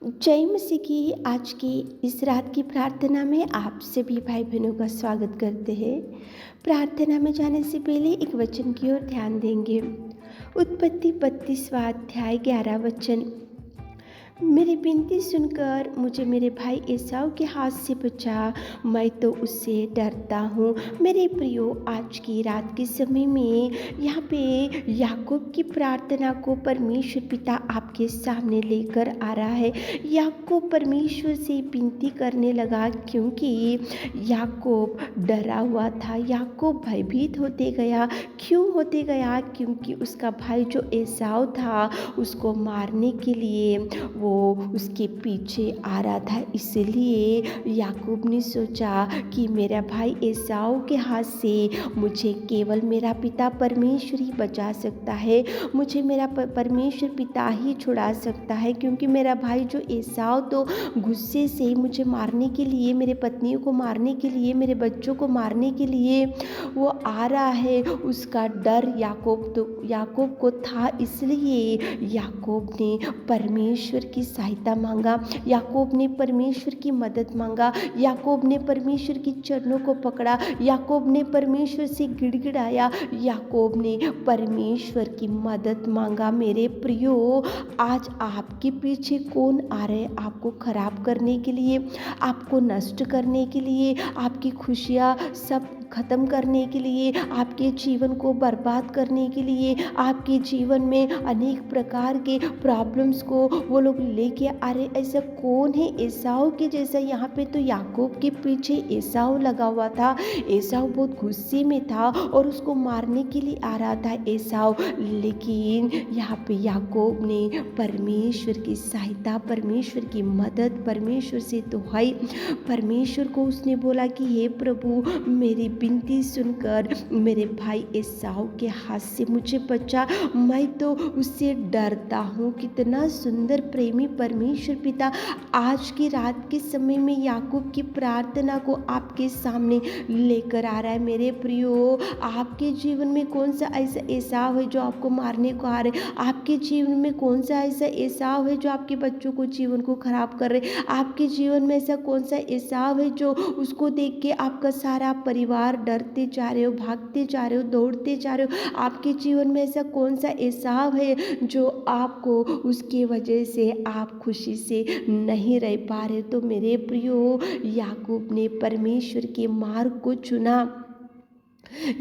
जय मसीह की आज की इस रात की प्रार्थना में आप सभी भाई बहनों का स्वागत करते हैं। प्रार्थना में जाने से पहले एक वचन की ओर ध्यान देंगे। उत्पत्ति 32वां अध्याय 11 वचन। मेरी विनती सुनकर मुझे मेरे भाई एसाव के हाथ से बचा, मैं तो उससे डरता हूँ। मेरे प्रियो, आज की रात के समय में यहाँ पे याकूब की प्रार्थना को परमेश्वर पिता आपके सामने लेकर आ रहा है। याकूब परमेश्वर से विनती करने लगा क्योंकि याकूब डरा हुआ था, याकूब भयभीत होते गया। क्यों होते गया? क्योंकि उसका भाई जो एसाव था उसको मारने के लिए वो उसके पीछे आ रहा था। इसलिए याकूब ने सोचा कि मेरा भाई एसाव के हाथ से मुझे केवल मेरा पिता परमेश्वर ही बचा सकता है, मुझे मेरा परमेश्वर पिता ही छुड़ा सकता है। क्योंकि मेरा भाई जो एसाव तो गुस्से से मुझे मारने के लिए, मेरे पत्नियों को मारने के लिए, मेरे बच्चों को मारने के लिए वो आ रहा है। उसका डर याकूब को था। इसलिए याकूब ने परमेश्वर की सहायता मांगा, याकूब ने परमेश्वर की मदद मांगा, याकूब ने परमेश्वर की चरणों को पकड़ा, याकूब ने परमेश्वर से गिड़गिड़ाया, याकूब ने परमेश्वर की मदद मांगा। मेरे प्रियो, आज आपके पीछे कौन आ रहे हैं? आपको खराब करने के लिए, आपको नष्ट करने के लिए, आपकी खुशियाँ सब खत्म करने के लिए, आपके जीवन को बर्बाद करने के लिए, आपके जीवन में अनेक प्रकार के प्रॉब्लम्स को वो लोग लेके आ रहे। ऐसा कौन है? एसाव के जैसा। यहाँ पे तो याकूब के पीछे एसाव लगा हुआ था। एसाव बहुत गुस्से में था और उसको मारने के लिए आ रहा था एसाव। लेकिन यहाँ पे याकूब ने परमेश्वर की सहायता, परमेश्वर की मदद, परमेश्वर से दुहाई, परमेश्वर को उसने बोला कि हे प्रभु, मेरी विनती सुनकर मेरे भाई एसाव के हाथ से मुझे बचा, मैं तो उससे डरता हूँ। कितना सुंदर प्रेमी परमेश्वर पिता आज की रात के समय में याकूब की प्रार्थना को आपके सामने लेकर आ रहा है। मेरे प्रियो, आपके जीवन में कौन सा ऐसा एसाव है जो आपको मारने को आ रहे? आपके जीवन में कौन सा ऐसा एसाव है जो आपके बच्चों को, जीवन को खराब कर रहे? आपके जीवन में ऐसा कौन सा एसाव है जो उसको देख के आपका सारा परिवार डरते जा रहे हो, भागते जा रहे हो, दौड़ते जा रहे हो? आपके जीवन में ऐसा कौन सा एसाव है जो आपको उसके वजह से आप खुशी से नहीं रह पा रहे? तो मेरे प्रियो, याकूब ने परमेश्वर के मार्ग को चुना,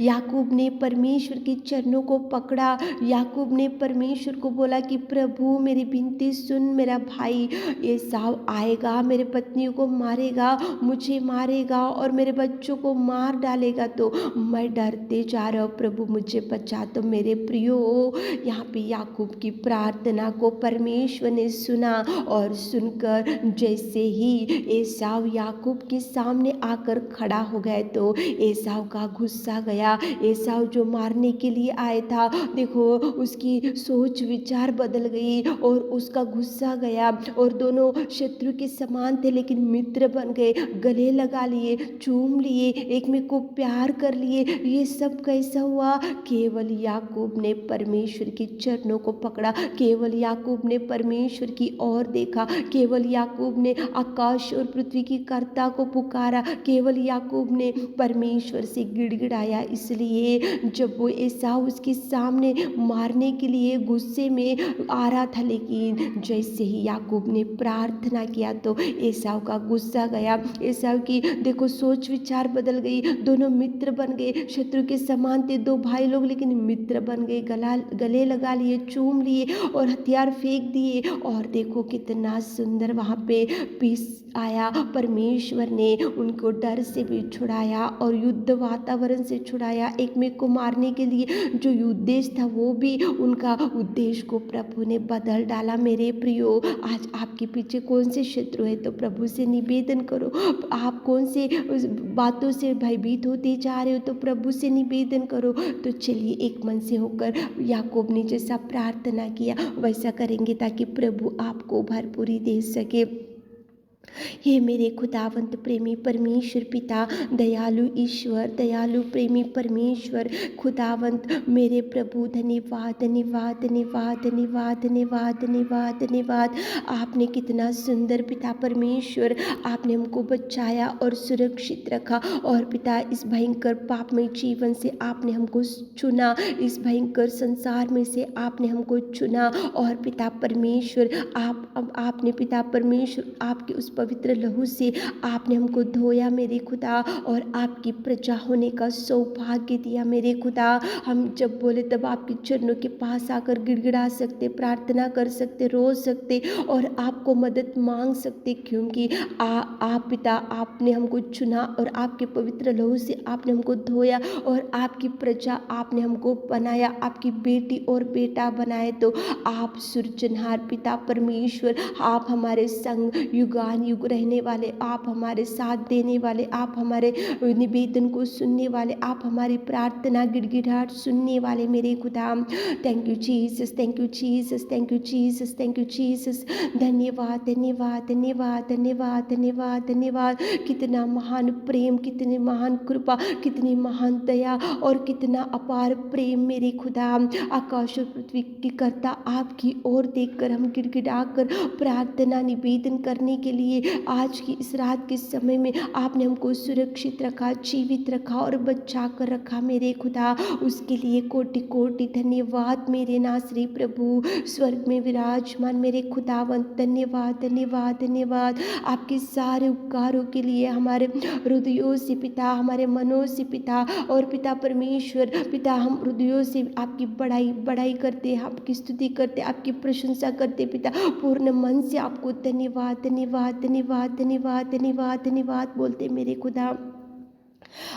याकूब ने परमेश्वर के चरणों को पकड़ा, याकूब ने परमेश्वर को बोला कि प्रभु, मेरी विनती सुन, मेरा भाई एसाव आएगा, मेरे पत्नियों को मारेगा, मुझे मारेगा और मेरे बच्चों को मार डालेगा, तो मैं डरते जा रहा हूँ, प्रभु मुझे बचा। तो मेरे प्रियो, यहाँ पे याकूब की प्रार्थना को परमेश्वर ने सुना और सुनकर जैसे ही एसाव याकूब के सामने आकर खड़ा हो गए तो एसाव का गुस्सा गया। एसाव जो मारने के लिए आया था, देखो उसकी सोच विचार बदल गई और उसका गुस्सा गया और दोनों शत्रु के समान थे लेकिन मित्र बन गए, गले लगा लिए, चूम लिए, एक में को प्यार कर लिए। ये सब कैसा हुआ? केवल याकूब ने परमेश्वर के चरणों को पकड़ा, केवल याकूब ने परमेश्वर की ओर देखा, केवल याकूब ने आकाश और पृथ्वी की कर्ता को पुकारा, केवल याकूब ने परमेश्वर से गिड़गिड़ाया। इसलिए जब वो एसाव उसके सामने मारने के लिए गुस्से में आ रहा था, लेकिन जैसे ही याकूब ने प्रार्थना किया तो एसाव का गुस्सा गया, एसाव की देखो सोच विचार बदल गई, दोनों मित्र बन गए। शत्रु के समान थे दो भाई लोग लेकिन मित्र बन गए, गले लगा लिए, चूम लिए और हथियार फेंक दिए। और देखो कितना सुंदर वहाँ पे पीस आया। परमेश्वर ने उनको डर से भी छुड़ाया और युद्ध वातावरण से छुड़ाया। एक में को मारने के लिए जो उद्देश्य था वो भी उनका उद्देश्य को प्रभु ने बदल डाला। मेरे प्रियो, आज आपके पीछे कौन से शत्रु है? तो प्रभु से निवेदन करो। आप कौन से बातों से भयभीत होते जा रहे हो? तो प्रभु से निवेदन करो। तो चलिए एक मन से होकर याकूब ने जैसा प्रार्थना किया वैसा करेंगे ताकि प्रभु आपको भरपूरी दे सके। हे मेरे खुदावंत प्रेमी परमेश्वर पिता, दयालु ईश्वर, दयालु प्रेमी परमेश्वर, खुदावंत मेरे प्रभु, धन्यवाद धन्यवाद धन्यवाद धन्यवाद धन्यवाद धन्यवाद धन्यवाद। आपने कितना सुंदर पिता परमेश्वर, आपने हमको बचाया और सुरक्षित रखा, और पिता इस भयंकर पापमय जीवन से आपने हमको चुना, इस भयंकर संसार में से आपने हमको चुना। और पिता परमेश्वर, आपने पिता परमेश्वर आपके उस पवित्र लहू से आपने हमको धोया मेरे खुदा, और आपकी प्रजा होने का सौभाग्य दिया मेरे खुदा। हम जब बोले तब आपके चरणों के पास आकर गिड़गिड़ा सकते, प्रार्थना कर सकते, रो सकते और आपको मदद मांग सकते, क्योंकि आप पिता आपने हमको चुना और आपके पवित्र लहू से आपने हमको धोया और आपकी प्रजा आपने हमको बनाया, आपकी बेटी और बेटा बनाए। तो आप सृजनहार पिता परमेश्वर, आप हमारे संग युगान युग रहने वाले, आप हमारे साथ देने वाले, आप हमारे निवेदन को सुनने वाले, आप हमारी प्रार्थना गिड़गिड़ाहट सुनने वाले मेरे खुदा। Thank you Jesus, thank you Jesus, thank you Jesus, thank you Jesus. धन्यवाद धन्यवाद धन्यवाद धन्यवाद धन्यवाद धन्यवाद। कितना महान प्रेम, कितनी महान कृपा, कितनी महान दया और कितना अपार प्रेम मेरे खुदा। आकाश और पृथ्वी की कर्ता आपकी ओर देखकर हम गिड़गिड़ाकर प्रार्थना निवेदन करने के लिए आज की इस रात के समय में आपने हमको सुरक्षित रखा, जीवित रखा और बचा कर रखा मेरे खुदा। उसके लिए कोटि कोटि धन्यवाद मेरे नासरी प्रभु, स्वर्ग में विराजमान मेरे खुदावंत, धन्यवाद धन्यवाद धन्यवाद। आपके सारे उपकारों के लिए हमारे हृदयों से पिता, हमारे मनों से पिता और पिता परमेश्वर पिता, हम हृदयों से आपकी बड़ाई बड़ाई करते, आपकी स्तुति करते, आपकी प्रशंसा करते पिता, पूर्ण मन से आपको धन्यवाद धन्यवाद धन्यवाद धन्यवाद धन्यवाद धन्यवाद बोलते मेरे खुदा।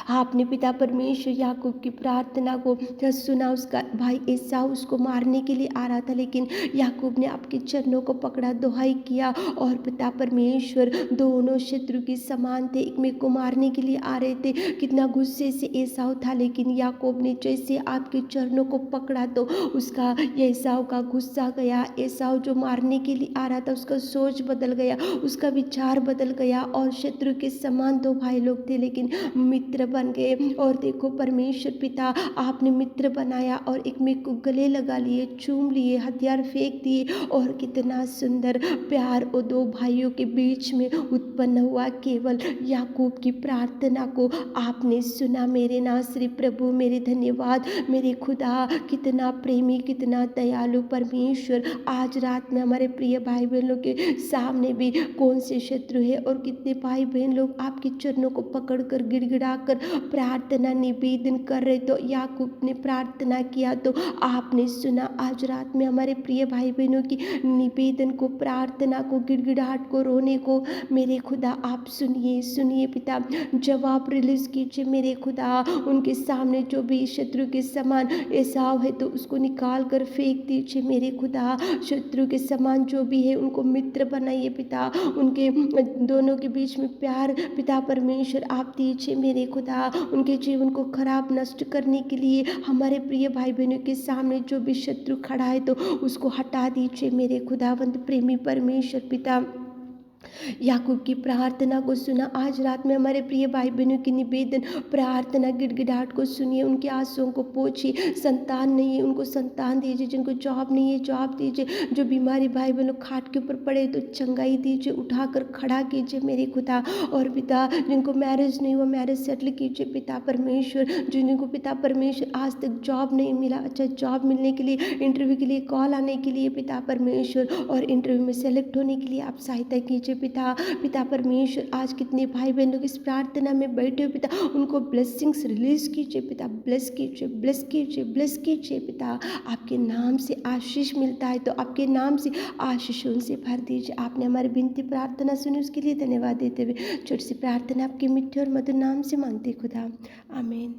आपने पिता परमेश्वर याकूब की प्रार्थना को सुना। उसका भाई एसाव उसको मारने के लिए आ रहा था, लेकिन याकूब ने आपके चरणों को पकड़ा, दुहाई किया, और पिता परमेश्वर दोनों शत्रु के समान थे, एक में को मारने के लिए आ रहे थे। कितना गुस्से से एसाव था, लेकिन याकूब ने जैसे आपके चरणों को पकड़ा तो उसका एसाव का गुस्सा गया। एसाव जो मारने के लिए आ रहा था उसका सोच बदल गया, उसका विचार बदल गया, और शत्रु के समान दो भाई लोग थे लेकिन मित्र बन गए। और देखो परमेश्वर पिता आपने मित्र बनाया और एक में को गले लगा लिए, चूम लिए, हथियार फेंक दिए, और कितना सुंदर प्यार वो दो भाइयों के बीच में उत्पन्न हुआ। केवल याकूब की प्रार्थना को आपने सुना मेरे नासरी प्रभु, मेरे धन्यवाद मेरे खुदा। कितना प्रेमी, कितना दयालु परमेश्वर। आज रात में हमारे प्रिय भाई बहनों के सामने भी कौन से शत्रु है और कितने भाई बहन लोग आपके चरणों को पकड़कर गिड़गिड़ा कर प्रार्थना निवेदन कर रहे, तो याकूब ने प्रार्थना किया तो आपने सुना। आज रात में हमारे प्रिय भाई बहनों की निवेदन को, प्रार्थना को, गिड़गिड़ाहट को, रोने को मेरे खुदा आप सुनिए, सुनिए पिता, जवाब रिलीज कीजिए मेरे खुदा। उनके सामने जो भी शत्रु के समान एसाव है तो उसको निकाल कर फेंक दीजिए मेरे खुदा। शत्रु के समान जो भी है उनको मित्र बनाइए पिता, उनके दोनों के बीच में प्यार पिता परमेश्वर आप दीजिए मेरे खुदा। उनके जीवन को खराब नष्ट करने के लिए हमारे प्रिय भाई बहनों के सामने जो भी शत्रु खड़ा है तो उसको हटा दीजिए मेरे खुदावंत प्रेमी परमेश्वर पिता। याकूब की प्रार्थना को सुना। आज रात में हमारे प्रिय भाई बहनों की निवेदन, प्रार्थना, गिड़गिड़ाहट को सुनिए, उनके आंसुओं को पोंछिए। संतान नहीं है उनको संतान दीजिए, जिनको जॉब नहीं है जॉब दीजिए, जो बीमारी भाई बहनों खाट के ऊपर पड़े तो चंगाई दीजिए, उठाकर खड़ा कीजिए मेरे खुदा। और पिता जिनको मैरिज नहीं हुआ मैरिज सेटल कीजिए पिता परमेश्वर। जिनको पिता परमेश्वर आज तक जॉब नहीं मिला, अच्छा जॉब मिलने के लिए, इंटरव्यू के लिए कॉल आने के लिए पिता परमेश्वर, और इंटरव्यू में सेलेक्ट होने के लिए आप सहायता कीजिए पिता। पिता परमेश्वर आज कितने भाई बहन लोग इस प्रार्थना में बैठे हो पिता, उनको ब्लेसिंग्स रिलीज कीजिए पिता, ब्लेस कीजिए, ब्लेस कीजिए, ब्लेस कीजिए पिता। आपके नाम से आशीष मिलता है तो आपके नाम से आशीषों से भर दीजिए। आपने हमारी विनती प्रार्थना सुनी, उसके लिए धन्यवाद देते हुए छोटी सी प्रार्थना आपके मिठे और मधुर नाम से मांगते खुदा, आमीन।